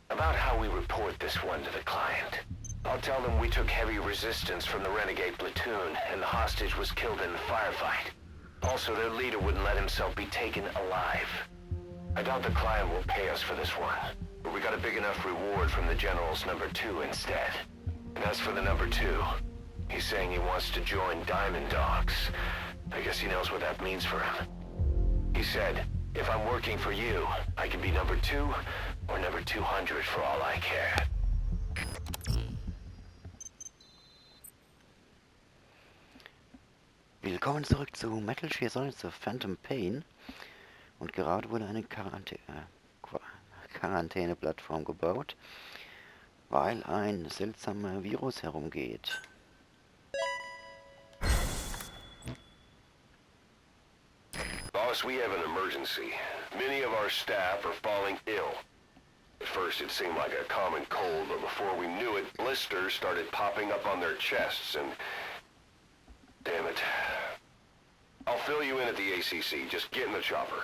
About how we report this one to the client. I'll tell them we took heavy resistance from the renegade platoon, and the hostage was killed in the firefight. Also, their leader wouldn't let himself be taken alive. I doubt the client will pay us for this one, but we got a big enough reward from the General's number 2 instead. And as for the number 2, he's saying he wants to join Diamond Dogs. I guess he knows what that means for him. He said, if I'm working for you, I can be number 2 or number 200 for all I care. Willkommen zurück zu Metal Gear Solid The Phantom Pain. Und gerade wurde eine Quarantäne-Plattform gebaut, weil ein seltsamer Virus herumgeht. Boss, we have an emergency. Many of our staff are falling ill. At first it seemed like a common cold, but before we knew it, blisters started popping up on their chests and... Damn it. I'll fill you in at the ACC. Just get in the chopper.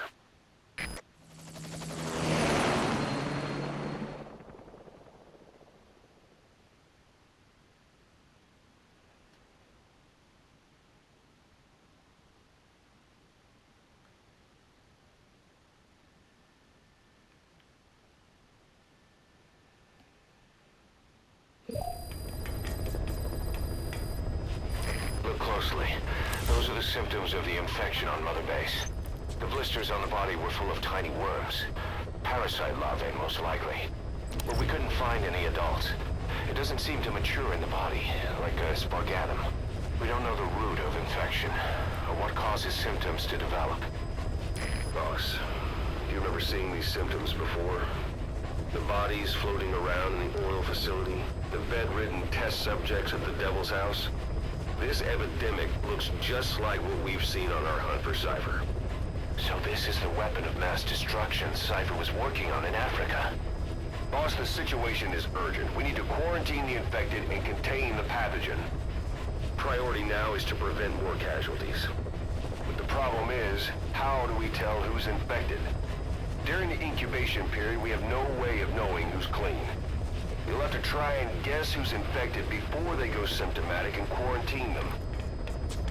Look closely. Those are the symptoms of the infection on Mother Base. The blisters on the body were full of tiny worms. Parasite larvae, most likely. But we couldn't find any adults. It doesn't seem to mature in the body, like a spargatum. We don't know the root of infection, or what causes symptoms to develop. Boss, do you remember seeing these symptoms before? The bodies floating around in the oil facility, the bedridden test subjects at the Devil's House. This epidemic looks just like what we've seen on our hunt for Cypher. So this is the weapon of mass destruction Cypher was working on in Africa. Boss, the situation is urgent. We need to quarantine the infected and contain the pathogen. Priority now is to prevent more casualties. But the problem is, how do we tell who's infected? During the incubation period, we have no way of knowing who's clean. You'll have to try and guess who's infected before they go symptomatic and quarantine them.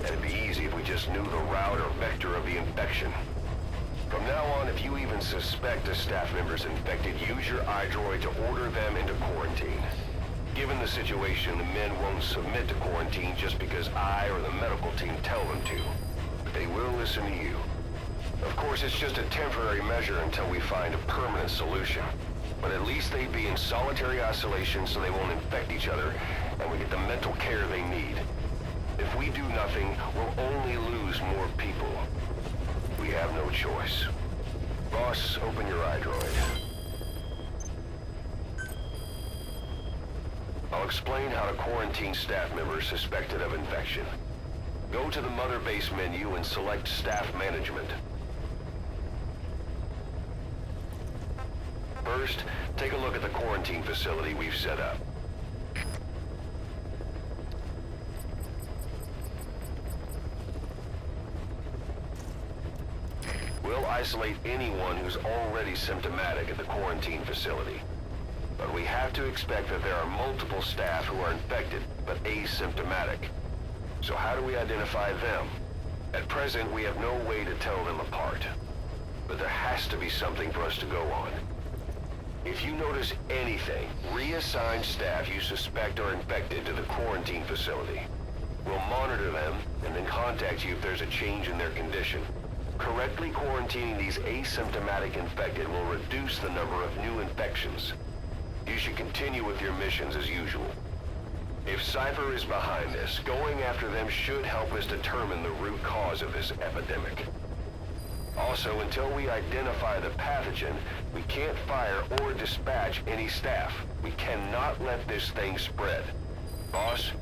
That'd be easy if we just knew the route or vector of the infection. From now on, if you even suspect a staff member's infected, use your iDroid to order them into quarantine. Given the situation, the men won't submit to quarantine just because I or the medical team tell them to. But they will listen to you. Of course, it's just a temporary measure until we find a permanent solution. But at least they'd be in solitary isolation so they won't infect each other, and we get the mental care they need. If we do nothing, we'll only lose more people. We have no choice. Boss, open your iDroid. I'll explain how to quarantine staff members suspected of infection. Go to the Mother Base menu and select Staff Management. First, take a look at the quarantine facility we've set up. We'll isolate anyone who's already symptomatic at the quarantine facility. But we have to expect that there are multiple staff who are infected, but asymptomatic. So how do we identify them? At present, we have no way to tell them apart. But there has to be something for us to go on. If you notice anything, reassign staff you suspect are infected to the quarantine facility. We'll monitor them and then contact you if there's a change in their condition. Correctly quarantining these asymptomatic infected will reduce the number of new infections. You should continue with your missions as usual. If Cypher is behind this, going after them should help us determine the root cause of this epidemic. Also, until we identify the pathogen, we can't fire or dispatch any staff. We cannot let this thing spread. Boss,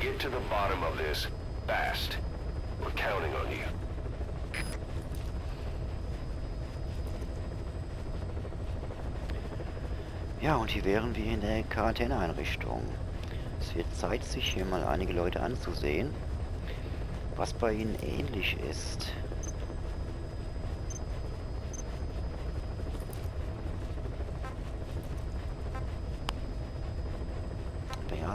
get to the bottom of this fast. We're counting on you. Ja, und hier wären wir in der Quarantäneeinrichtung. Es wird Zeit, sich hier mal einige Leute anzusehen, was bei ihnen ähnlich ist.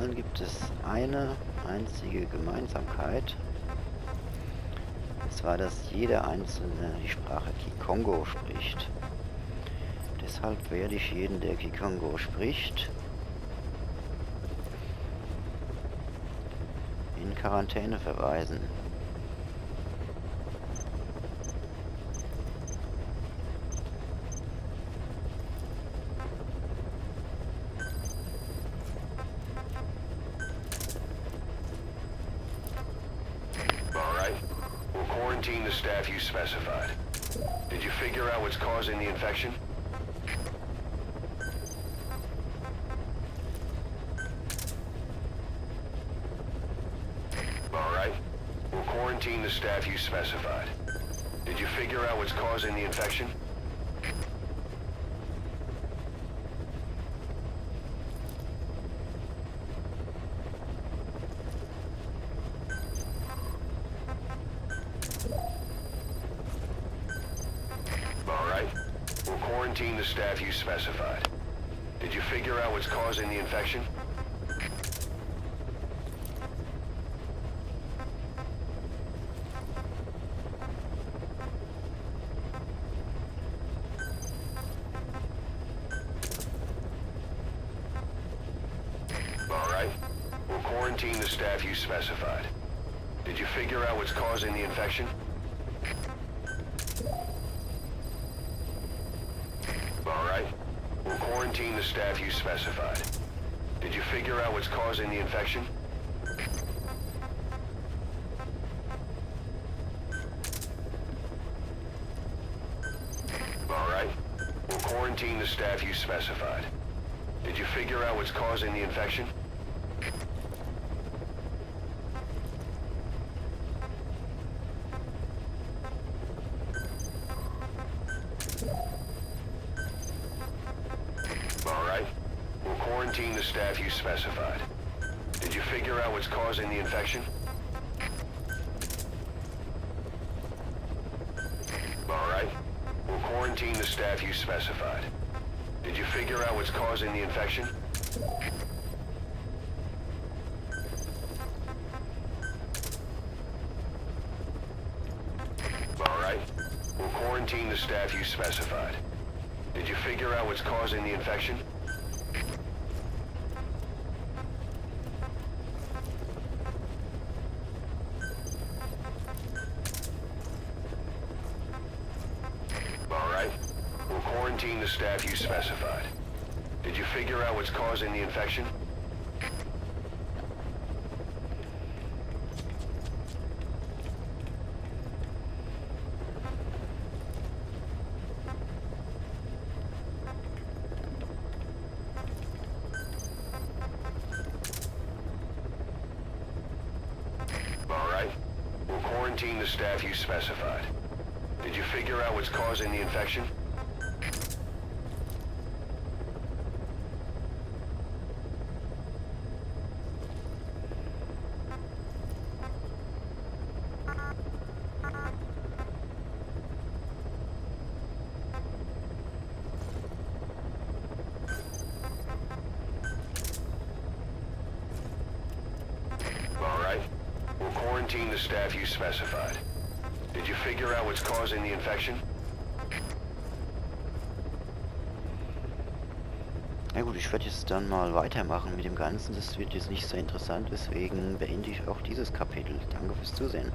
allen gibt es eine einzige Gemeinsamkeit. Und zwar, dass jeder Einzelne die Sprache Kikongo spricht. Deshalb werde ich jeden, der Kikongo spricht, in Quarantäne verweisen. Quarantine the staff you specified. Did you figure out what's causing the infection? All right. We'll quarantine the staff you specified. Did you figure out what's causing the infection? Quarantine the staff you specified. Did you figure out what's causing the infection? All right. We'll quarantine the staff you specified. Did you figure out what's causing the infection? Quarantine the staff you specified. Did you figure out what's causing the infection? All right. We'll quarantine the staff you specified. Did you figure out what's causing the infection? Quarantine the staff you specified. Did you figure out what's causing the infection? All right. We'll quarantine the staff you specified. Did you figure out what's causing the infection? All right. We'll quarantine the staff you specified. Did you figure out what's causing the infection? Quarantine the staff you specified. Did you figure out what's causing the infection? All right. We'll quarantine the staff you specified. Did you figure out what's causing the infection? Quarantine the staff you specified. Did you figure out what's causing the infection? Na gut, ich werde jetzt dann mal weitermachen mit dem Ganzen. Das wird jetzt nicht so interessant, deswegen beende ich auch dieses Kapitel. Danke fürs Zusehen.